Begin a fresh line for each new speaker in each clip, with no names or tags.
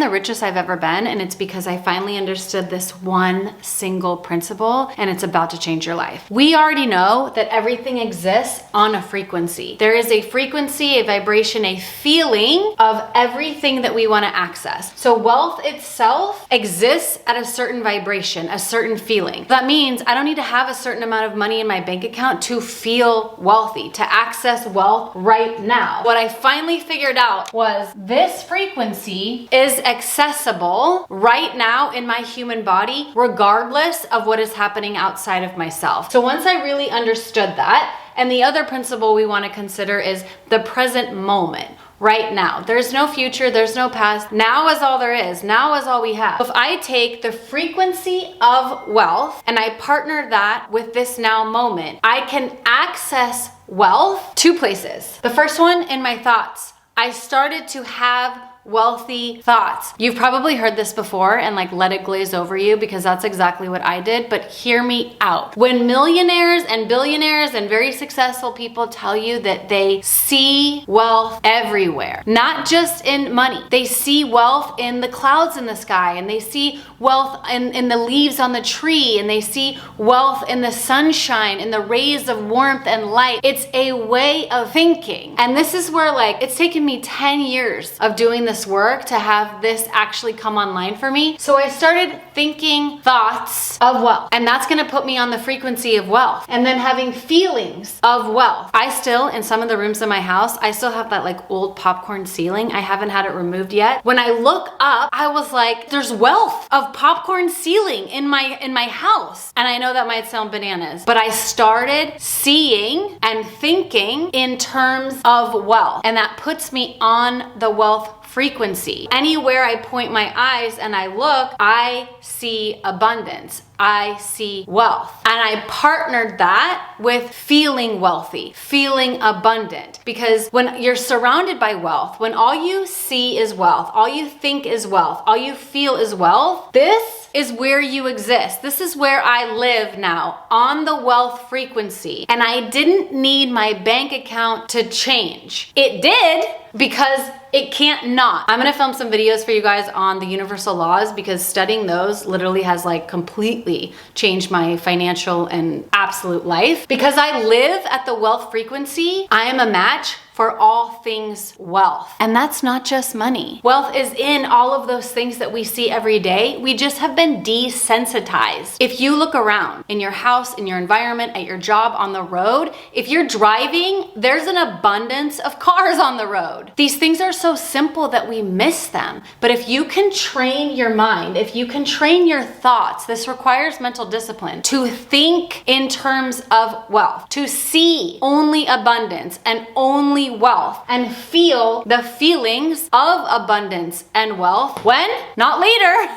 am the richest I've ever been, and it's because I finally understood this one single principle, and it's about to change your life. We already know that everything exists on a frequency. There is a frequency, a vibration, a feeling of everything that we want to access. So wealth itself exists at a certain vibration, a certain feeling. That means I don't need to have a certain amount of money in my bank account to feel wealthy, to access wealth right now. What I finally figured out was this frequency is accessible right now in my human body, regardless of what is happening outside of myself. So once I really understood that, and the other principle we want to consider is the present moment. Right now. There's no future, there's no past. Now is all there is. Now is all we have. If I take the frequency of wealth and I partner that with this now moment, I can access wealth two places. The first one, in my thoughts. I started to have wealthy thoughts. You've probably heard this before and like let it glaze over you, because that's exactly what I did, but hear me out. When millionaires and billionaires and very successful people tell you that they see wealth everywhere, not just in money, they see wealth in the clouds in the sky, and they see wealth in the leaves on the tree, and they see wealth in the sunshine, in the rays of warmth and light. It's a way of thinking. And this is where like, it's taken me 10 years of doing this work to have this actually come online for me. So I started thinking thoughts of wealth, and that's going to put me on the frequency of wealth, and then having feelings of wealth. I still, in some of the rooms in my house, I still have that like old popcorn ceiling. I haven't had it removed yet. When I look up, I was like, there's wealth of popcorn ceiling in my house. And I know that might sound bananas, but I started seeing and thinking in terms of wealth, and that puts me on the wealth frequency. Anywhere I point my eyes and I look, I see abundance. I see wealth. And I partnered that with feeling wealthy, feeling abundant. Because when you're surrounded by wealth, when all you see is wealth, all you think is wealth, all you feel is wealth, this is where you exist. This is where I live now, on the wealth frequency. And I didn't need my bank account to change. It did, because it can't not. I'm gonna film some videos for you guys on the universal laws, because studying those literally has like completely changed my financial and absolute life. Because I live at the wealth frequency, I am a match for all things wealth. And that's not just money. Wealth is in all of those things that we see every day. We just have been desensitized. If you look around in your house, in your environment, at your job, on the road, if you're driving, there's an abundance of cars on the road. These things are so simple that we miss them. But if you can train your mind, if you can train your thoughts, this requires mental discipline, to think in terms of wealth, to see only abundance and only wealth, and feel the feelings of abundance and wealth. When? Not later.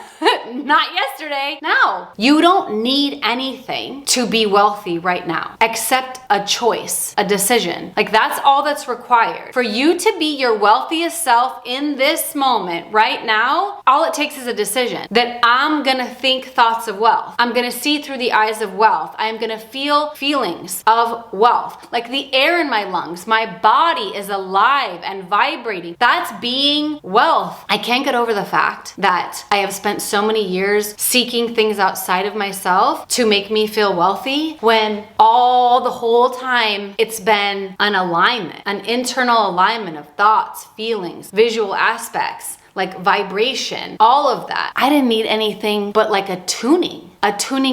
Not yesterday, now. You don't need anything to be wealthy right now, except a choice, a decision. Like that's all that's required. For you to be your wealthiest self in this moment right now, all it takes is a decision that I'm gonna think thoughts of wealth. I'm gonna see through the eyes of wealth. I'm gonna feel feelings of wealth. Like the air in my lungs, my body is alive and vibrating. That's being wealth. I can't get over the fact that I have spent so many years seeking things outside of myself to make me feel wealthy, when the whole time it's been an alignment, an internal alignment of thoughts, feelings, visual aspects, like vibration, all of that. I didn't need anything but like a tuning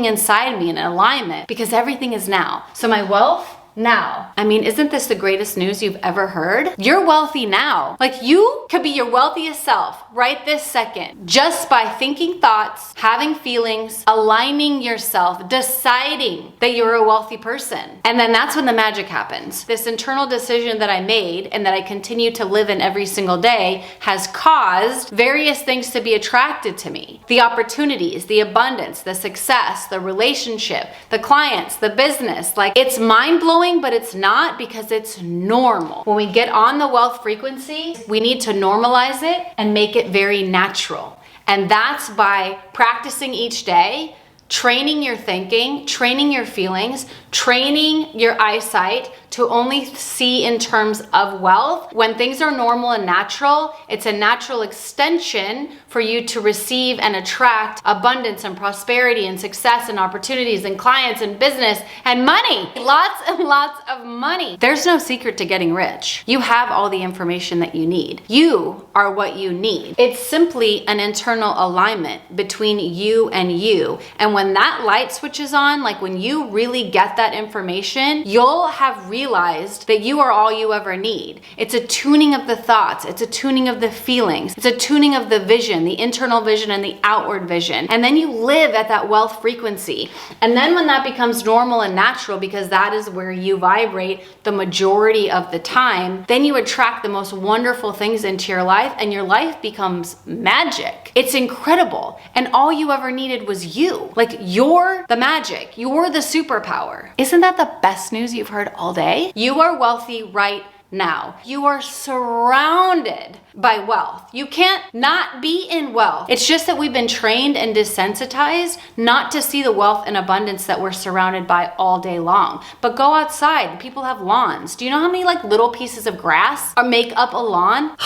inside me, an alignment, because everything is now. So my wealth now. I mean, isn't this the greatest news you've ever heard? You're wealthy now. Like you could be your wealthiest self right this second, just by thinking thoughts, having feelings, aligning yourself, deciding that you're a wealthy person. And then that's when the magic happens. This internal decision that I made and that I continue to live in every single day has caused various things to be attracted to me. The opportunities, the abundance, the success, the relationship, the clients, the business. Like it's mind-blowing, but it's not, because it's normal. When we get on the wealth frequency, we need to normalize it and make it very natural. And that's by practicing each day, training your thinking, training your feelings, training your eyesight to only see in terms of wealth. When things are normal and natural, it's a natural extension for you to receive and attract abundance and prosperity and success and opportunities and clients and business and money. Lots and lots of money. There's no secret to getting rich. You have all the information that you need. You are what you need. It's simply an internal alignment between you and you. And when that light switches on, like when you really get that information, you'll have realized that you are all you ever need. It's a tuning of the thoughts. It's a tuning of the feelings. It's a tuning of the vision, the internal vision and the outward vision. And then you live at that wealth frequency. And then when that becomes normal and natural, because that is where you vibrate the majority of the time, then you attract the most wonderful things into your life and your life becomes magic. It's incredible. And all you ever needed was you. Like, you're the magic. You're the superpower. Isn't that the best news you've heard all day? You are wealthy right now. You are surrounded by wealth. You can't not be in wealth. It's just that we've been trained and desensitized not to see the wealth and abundance that we're surrounded by all day long. But go outside. People have lawns. Do you know how many like little pieces of grass make up a lawn?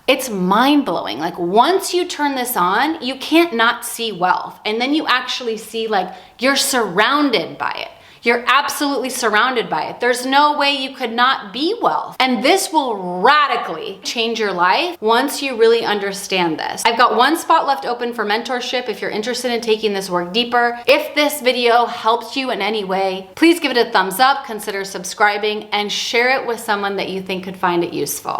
It's mind-blowing. Like, once you turn this on, you can't not see wealth. And then you actually see like you're surrounded by it. You're absolutely surrounded by it. There's no way you could not be wealth. And this will radically change your life once you really understand this. I've got one spot left open for mentorship if you're interested in taking this work deeper. If this video helped you in any way, please give it a thumbs up, consider subscribing, and share it with someone that you think could find it useful.